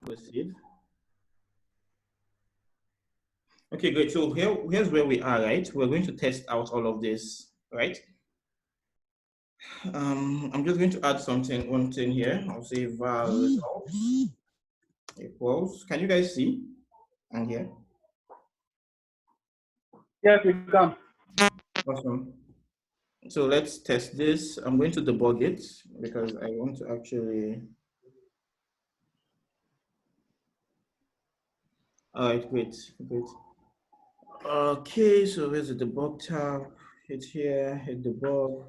proceed. Okay, great. So here's where we are, right? We're going to test out all of this, right? I'm just going to add one thing here. I'll say var results equals. Can you guys see and hear? Yes, we can. Awesome. So let's test this. I'm going to debug it because I want to actually. All right, great. Okay, so where's the debug tab? Hit here, hit debug.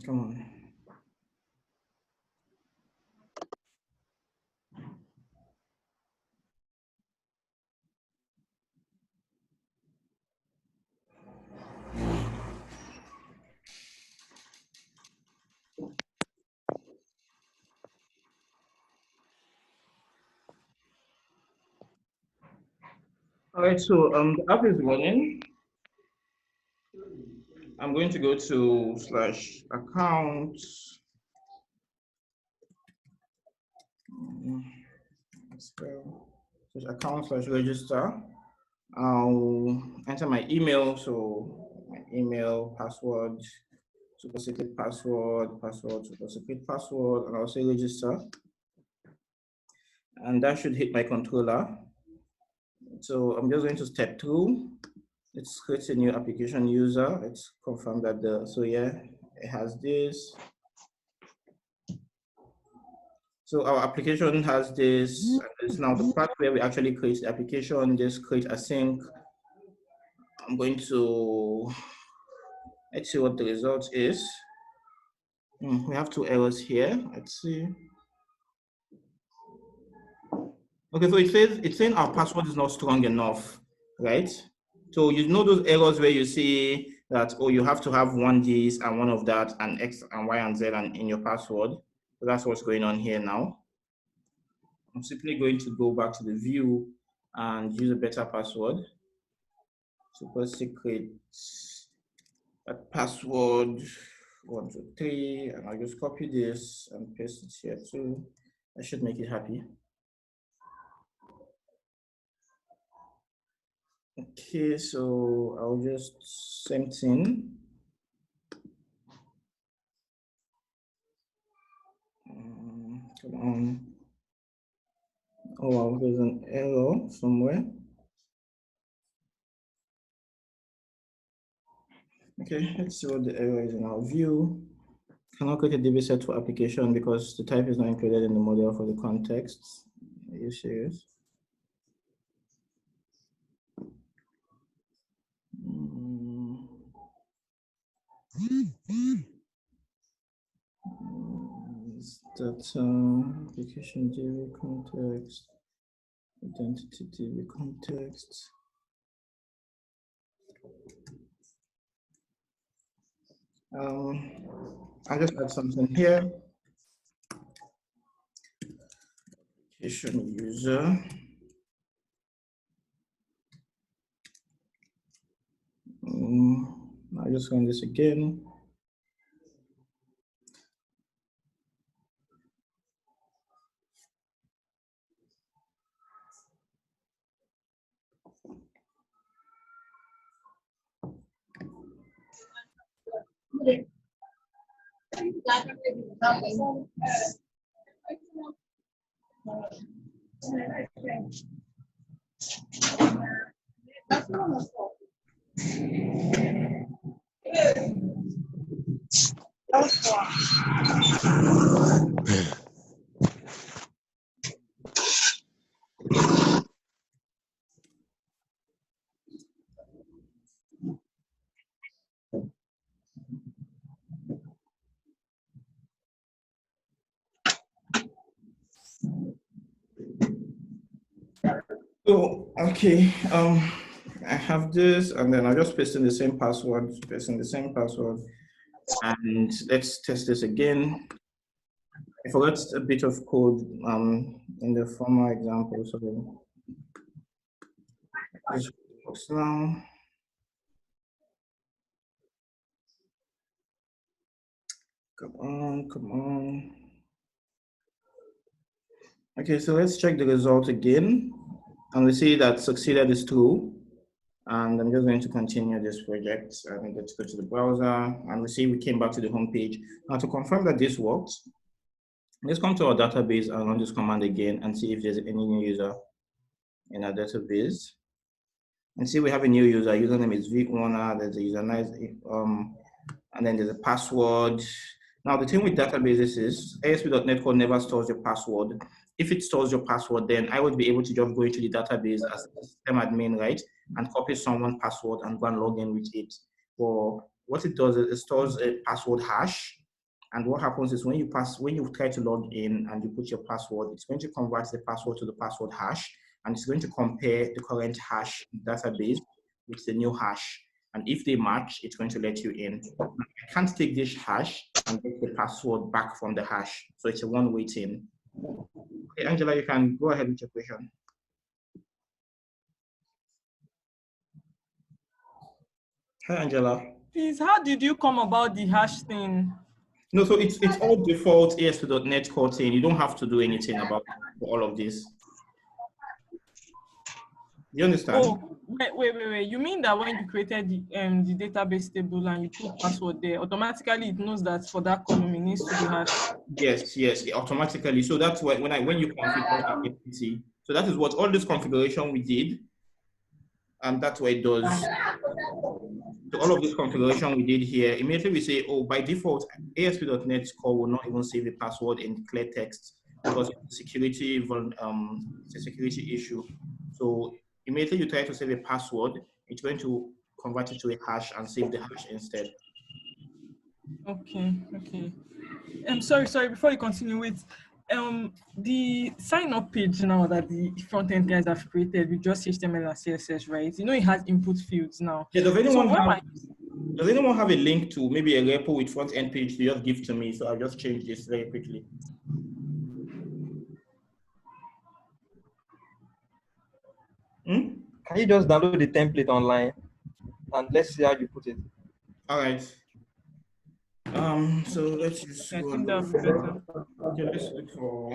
Come on. All right, so the app is running. I'm going to go to /account. /account/register. I'll enter my email. So my email, password, super secret password, super secret password, and I'll say register. And that should hit my controller. So I'm just going to step through. Let's create a new application user. Let's confirm that it has this. So our application has this. It's now the part where we actually create the application, just create async. I'm going to, let's see what the result is. We have 2 errors here. Let's see. Okay, so it's saying our password is not strong enough, right? So you know those errors where you see that, oh, you have to have 1 this and 1 of that and X and Y and Z and in your password. So that's what's going on here now. I'm simply going to go back to the view and use a better password. Super secret password 1, 2, 3, and I'll just copy this and paste it here too. I should make it happy. Okay, so I'll just same thing. Come on. Oh wow, there's an error somewhere. Okay, let's see what the error is in our view. Cannot create a DB set for application because the type is not included in the model for the context. Are you serious? Data, application DB context, identity DB context. I'll just add something here. Application user. I'll just run this again. So, okay, I have this, and then I'll just paste in the same password, And let's test this again. I forgot a bit of code in the former example, so this works now. Come on, come on. Okay, so let's check the result again. And we see that succeeded is true. And I'm just going to continue this project. And let's go to the browser. And we see we came back to the home page. Now to confirm that this works, let's come to our database and run this command again and see if there's any new user in our database. And see we have a new user. Username is Vic Warner. There's a username, and then there's a password. Now the thing with databases is ASP.NET Core never stores your password. If it stores your password, then I would be able to just go into the database as a system admin, right? And copy someone's password and go and log in with it. But what it does is it stores a password hash. And what happens is when you try to log in and you put your password, it's going to convert the password to the password hash, and it's going to compare the current hash database with the new hash. And if they match, it's going to let you in. I can't take this hash and get the password back from the hash. So it's a one-way thing. Okay, Angela, you can go ahead with your question. Hi, Angela. Please, how did you come about the hash thing? No, so it's all default ASP.NET Core thing. You don't have to do anything about all of this. You understand? Oh, wait. You mean that when you created the database table and you put password there, automatically it knows that for that column it needs to be hashed? Yes, automatically. So that's when you configure the entity. So that is what all this configuration we did, and that's what it does. So all of this configuration we did here, immediately we say, oh, by default, ASP.NET Core will not even save a password in clear text because it's a security issue. So immediately you try to save a password, it's going to convert it to a hash and save the hash instead. Okay. Sorry, before you continue with the sign up page now that the front end guys have created with just HTML and CSS, right? You know, it has input fields now. Yeah, does anyone have a link to maybe a repo with front end page to just give to me? So I'll just change this very quickly. Can you just download the template online and let's see how you put it? All right. So let's just I go think and that'll be better. okay, let's look for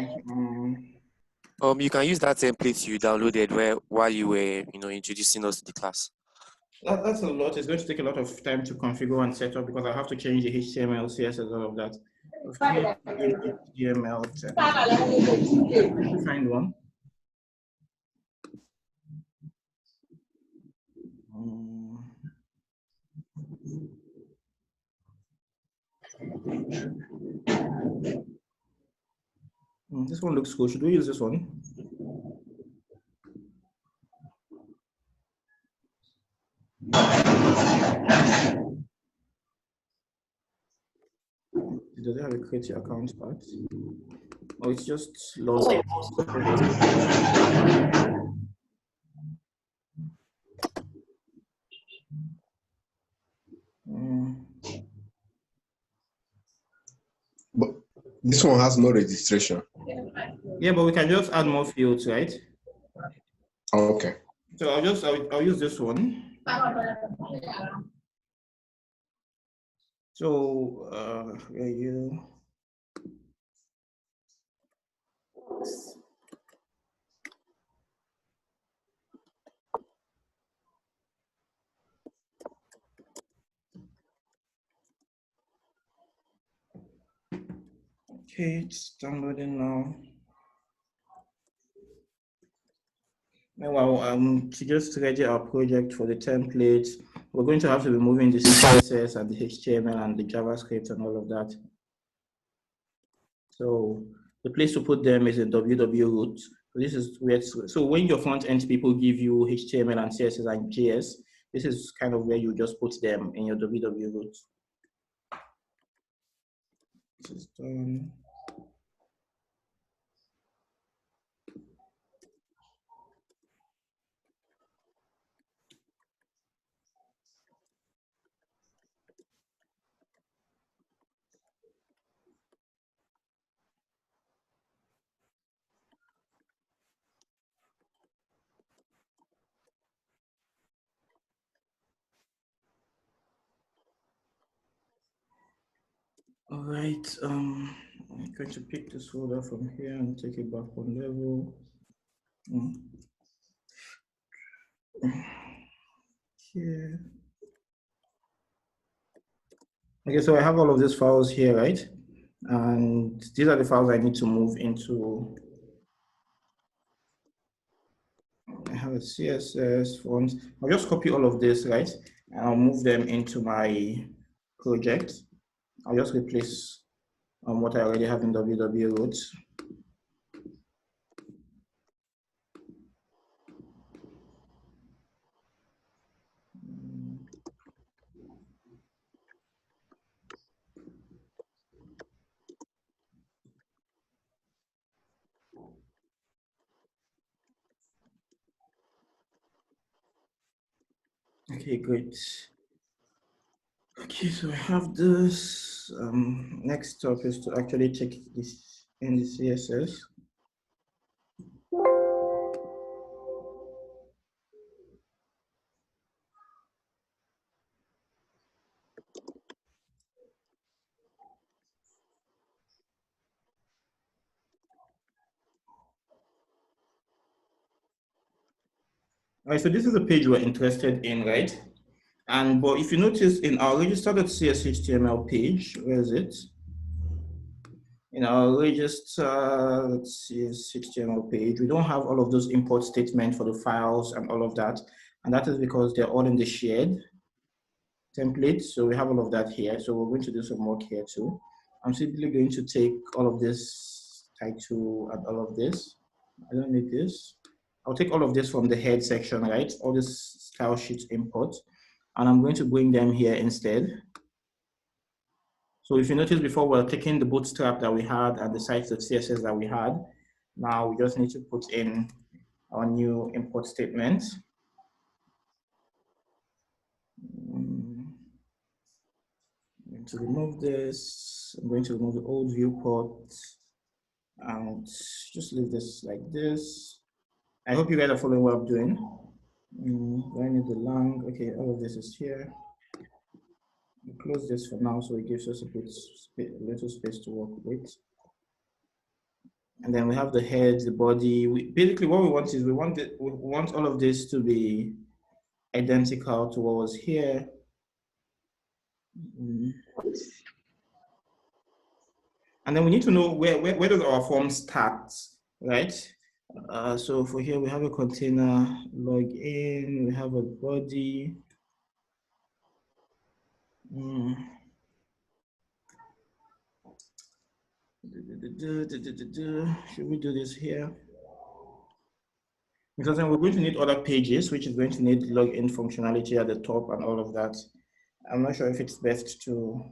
you can use that template you downloaded while you were introducing us to the class. That's a lot. It's going to take a lot of time to configure and set up because I have to change the HTML, CSS, all of that. HTML. Find one. This one looks cool. Should we use this one? Does it have a create your account part? Or it's just loading? But this one has no registration. Yeah, but we can just add more fields, right? Okay. So I'll use this one. So where are you? Okay, it's downloading now. Meanwhile, to just ready our project for the templates, we're going to have to be moving the CSS and the HTML and the JavaScript and all of that. So the place to put them is in WW root. So this is where so when your front end people give you HTML and CSS and JS, this is kind of where you just put them in your WW root. This is done. All right, I'm going to pick this folder from here and take it back one level. Here. Okay, so I have all of these files here, right? And these are the files I need to move into. I have a CSS font. I'll just copy all of this, right? And I'll move them into my project. I'll just replace what I already have in WW Root. Okay, great. Okay, so I have this. Next step is to actually check this in the CSS. All right, so this is the page we're interested in, right? But if you notice in our register.cshtml page, where is it? In our register, let's see, HTML page, we don't have all of those import statements for the files and all of that. And that is because they're all in the shared template. So we have all of that here. So we're going to do some work here too. I'm simply going to take all of this title and all of this. I don't need this. I'll take all of this from the head section, right? All this style sheet import, and I'm going to bring them here instead. So if you notice before, we're taking the bootstrap that we had and the sites.css that we had. Now we just need to put in our new import statement. I'm going to remove this. I'm going to remove the old viewport and just leave this like this. I hope you guys are following what I'm doing. Do I need the lang? Okay, all of this is here. We'll close this for now so it gives us a little space to work with. And then we have the head, the body. Basically what we want is we want all of this to be identical to what was here. And then we need to know where does our form start, right? So for here we have a container login, we have a body. Should we do this here? Because then we're going to need other pages, which is going to need login functionality at the top and all of that. I'm not sure if it's best to.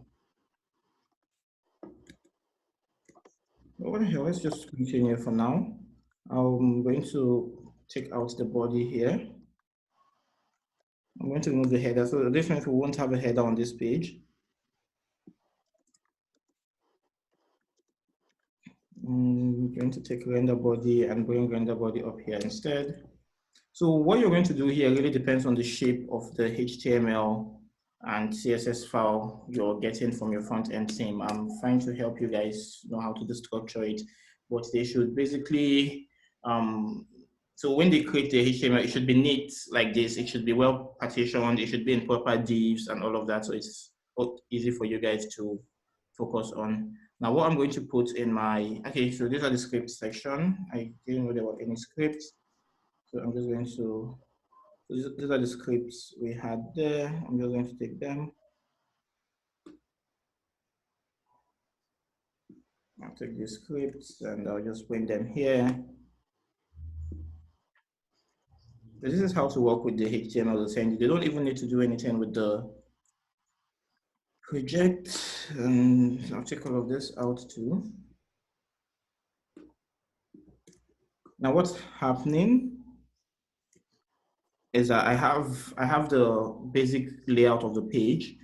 Over here, let's just continue for now. I'm going to take out the body here. I'm going to remove the header. So definitely we won't have a header on this page. I'm going to take render body and bring render body up here instead. So what you're going to do here really depends on the shape of the HTML and CSS file you're getting from your front end team. I'm trying to help you guys know how to destructure it, but they should basically, so when they create the HTML, it should be neat like this. It should be well partitioned. It should be in proper divs and all of that. So it's easy for you guys to focus on. Now, what I'm going to put in my, okay, so these are the script section. I didn't know there were any scripts. So I'm just going to, these are the scripts we had there. I'm just going to take them. I'll take these scripts and I'll just bring them here. This is how to work with the HTML assembly. They don't even need to do anything with the project. And I'll take all of this out too. Now what's happening is that I have the basic layout of the page,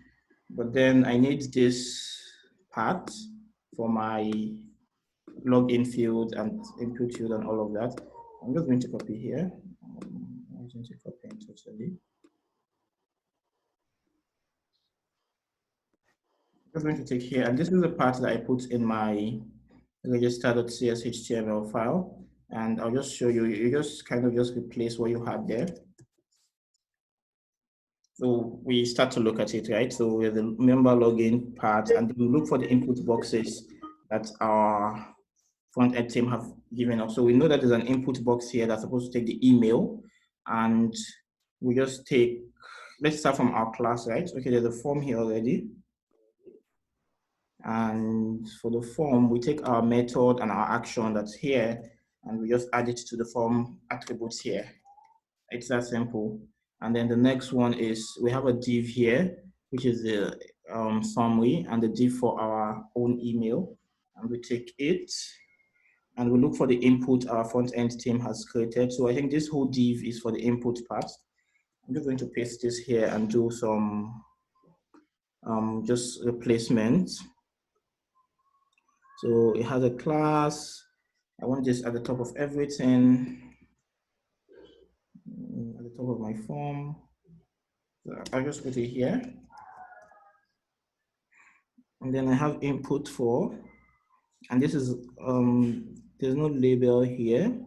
but then I need this part for my login field and input field and all of that. I'm just going to copy here. I'm going to copy it totally. I'm going to take here, and this is the part that I put in my register.cshtml file, and I'll just show you. You just kind of just replace what you had there. So we start to look at it, right? So we have the member login part, and we look for the input boxes that our front-end team have given us. So we know that there's an input box here that's supposed to take the email, and we just take, let's start from our class, right? Okay, there's a form here already. And for the form, we take our method and our action that's here, and we just add it to the form attributes here. It's that simple. And then the next one is we have a div here, which is the summary, and the div for our own email. And we take it, and we look for the input our front-end team has created. So I think this whole div is for the input part. I'm just going to paste this here and do some just replacements. So it has a class. I want this at the top of everything, at the top of my form. So I'll just put it here. And then I have input for, and this is, there's no label here.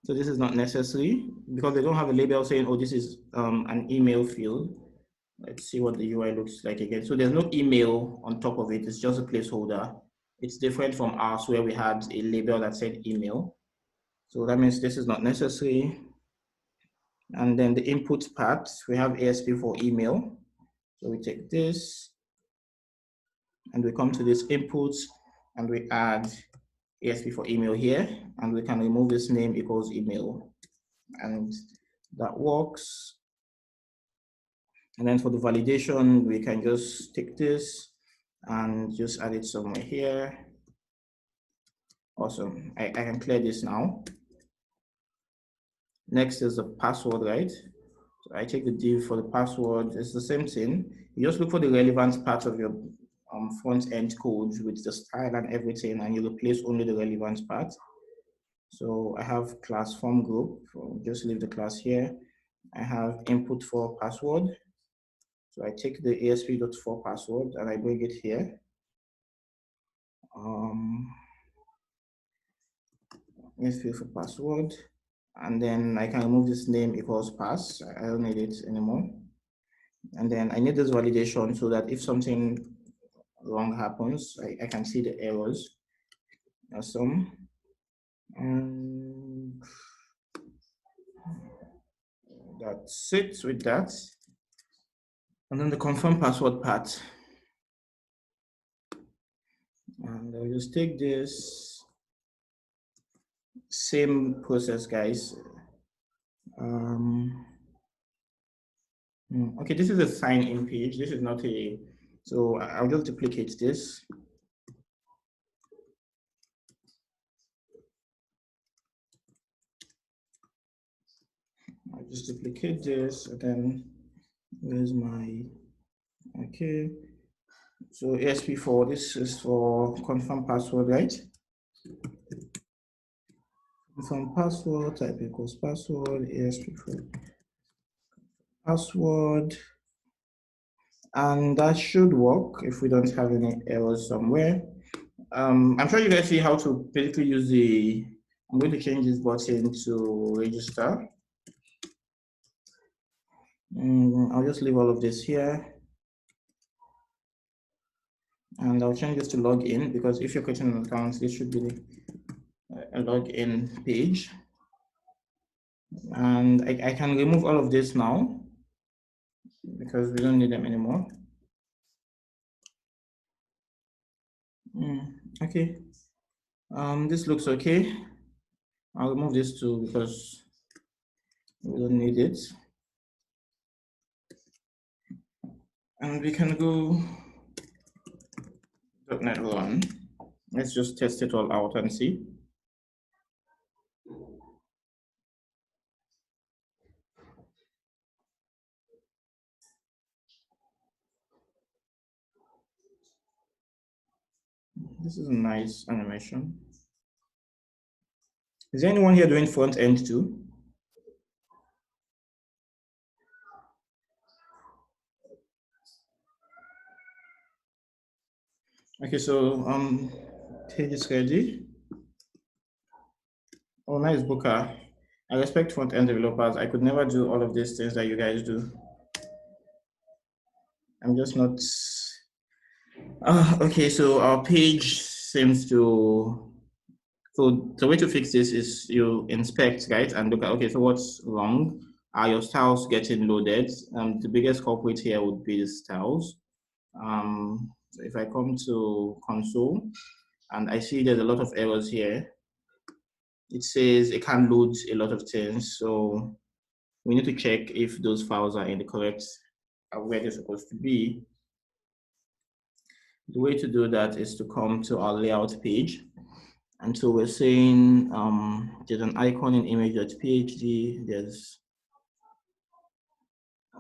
So this is not necessary because they don't have a label saying, oh, this is an email field. Let's see what the UI looks like again. So there's no email on top of it. It's just a placeholder. It's different from ours where we had a label that said email. So that means this is not necessary. And then the input part, we have ASP for email. So we take this and we come to this inputs and we add ASP for email here, and we can remove this name equals email. And that works. And then for the validation, we can just take this and just add it somewhere here. Awesome, I can clear this now. Next is the password, right? So I take the div for the password. It's the same thing. You just look for the relevant part of your front-end code with the style and everything, and you replace only the relevant part. So I have class form group. So just leave the class here. I have input for password. So I take the ASP.for password and I bring it here. ASP for password. And then I can remove this name equals pass. I don't need it anymore. And then I need this validation so that if something wrong happens, I can see the errors. Awesome. And that's it with that. And then the confirm password part. And I'll just take this same process, guys. Okay, this is a sign-in page. This is not a, so I'll just duplicate this. I'll just duplicate this, and then where's my, okay. So ASP4, this is for confirm password, right? Confirm password, type equals password, ASP4 password. And that should work if we don't have any errors somewhere. I'm sure you guys see how to basically use the, I'm going to change this button to register. I'll just leave all of this here. And I'll change this to login, because if you're creating an account, this should be a login page. And I can remove all of this now because we don't need them anymore. Okay. This looks okay. I'll remove this too because we don't need it. And we can go .NET Run. Let's just test it all out and see. This is a nice animation. Is there anyone here doing front end too? Okay, so page is ready. Oh, nice, Booker. I respect front-end developers. I could never do all of these things that you guys do. I'm just not. Okay, so our page seems to. So the way to fix this is you inspect, right, and look at, okay, so what's wrong? Are your styles getting loaded? The biggest culprit here would be the styles. So if I come to console and I see there's a lot of errors here, it says it can't load a lot of things. So we need to check if those files are in the correct where they're supposed to be. The way to do that is to come to our layout page. And so we're saying there's an icon in image.phd. There's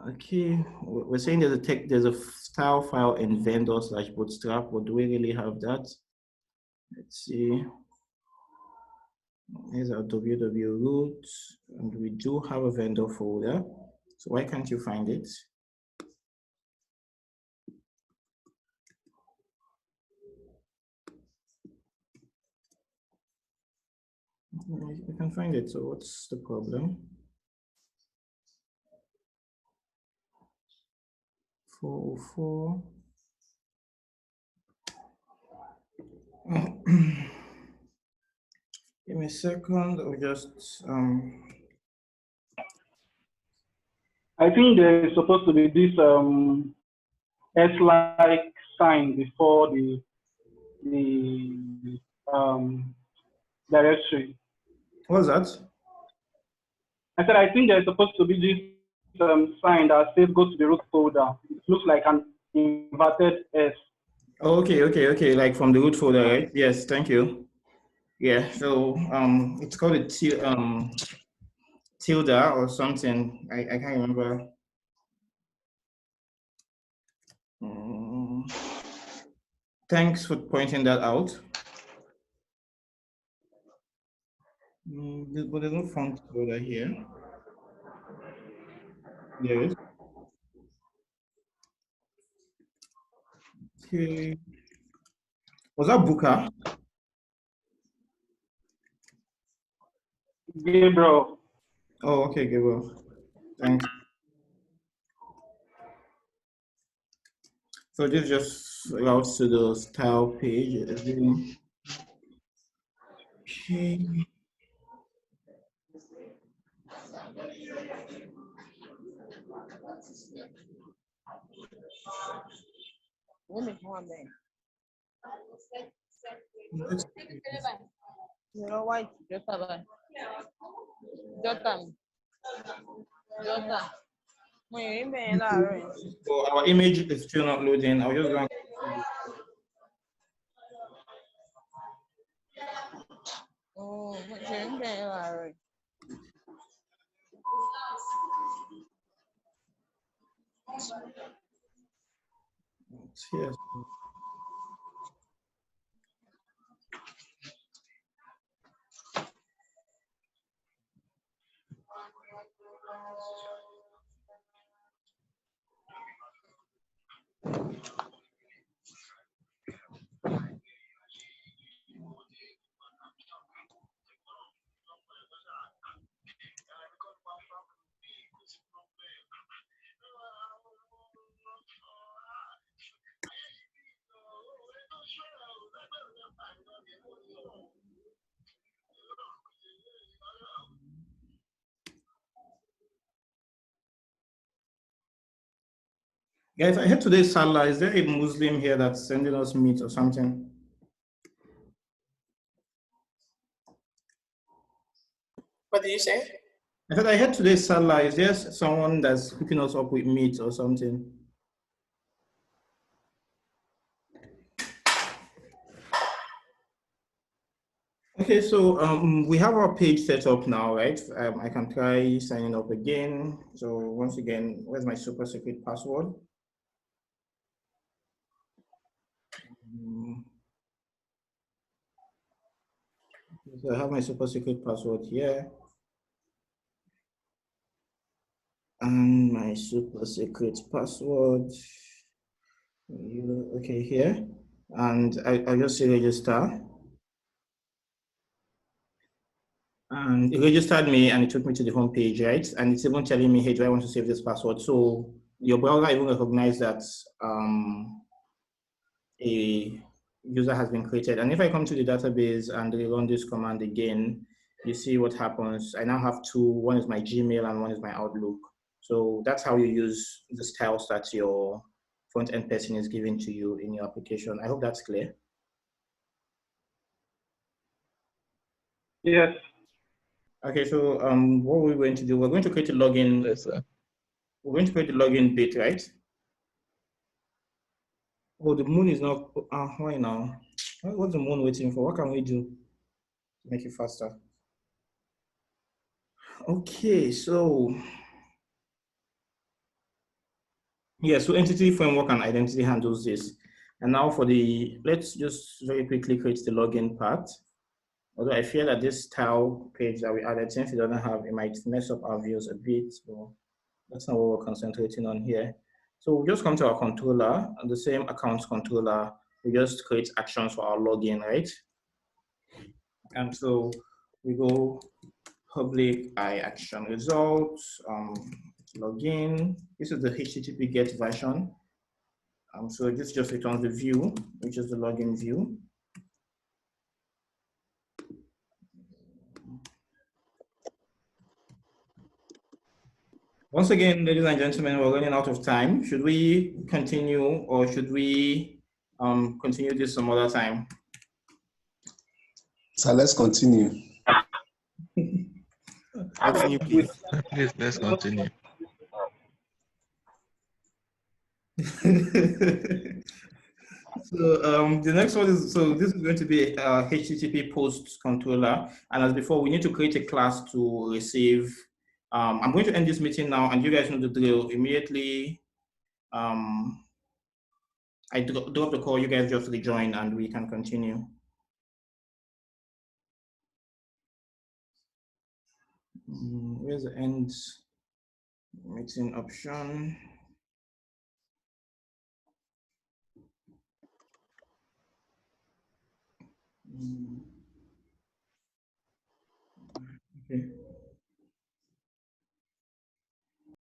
okay. We're saying there's a style file in vendor/bootstrap. But do we really have that? Let's see. Here's our www root, and we do have a vendor folder. So why can't you find it? We can find it. So what's the problem? 404. Give me a second. I'll just I think there's supposed to be this S-like sign before the directory. What's that? I said I think there's supposed to be this sign that says go to the root folder. It looks like an inverted S. Oh, okay. Like from the root folder, right? Yes, thank you. Yeah. So it's called a tilde or something. I can't remember. Thanks for pointing that out. But there's no font folder here. There is. Okay. Was that Booker? Gabriel. Oh, okay, Gabriel. Thanks. So this just routes to the style page. Okay. So our image is still not loading. I'll just go and yes. Guys, I heard today's Salah. Is there a Muslim here that's sending us meat or something? What did you say? I said I heard today's Salah. Is there someone that's hooking us up with meat or something? Okay, so we have our page set up now, right? I can try signing up again. So once again, where's my super secret password? So I have my super secret password here. And my super secret password, okay, here. and I'll just say register. And it registered me and it took me to the home page, right? And it's even telling me, hey, do I want to save this password? So your browser even recognized that a user has been created. And if I come to the database and run this command again, you see what happens. I now have two. One is my Gmail and one is my Outlook. So that's how you use the styles that your front-end person is giving to you in your application. I hope that's clear. Yes. Okay, so what we're going to do, we're going to create a login. Yes, sir. We're going to create the login bit, right? Oh, the moon is not, why now? What's the moon waiting for? What can we do to make it faster? Okay, so, yeah, so entity framework and identity handles this. And now for the, let's just very quickly create the login part. Although I fear that this style page that we added, since it doesn't have, it might mess up our views a bit. So that's not what we're concentrating on here. So we just come to our controller, and the same accounts controller, we just create actions for our login, right? And so we go public I action results, login. This is the HTTP GET version. So this just returns the view, which is the login view. Once again, ladies and gentlemen, we're running out of time. Should we continue or should we continue this some other time? So let's continue. Continue, please. Please, let's continue. So the next one is, so this is going to be a HTTP post controller. And as before, we need to create a class to receive. I'm going to end this meeting now, and you guys know the drill. Immediately, I drop the call, you guys just rejoin and we can continue. Where's the end meeting option?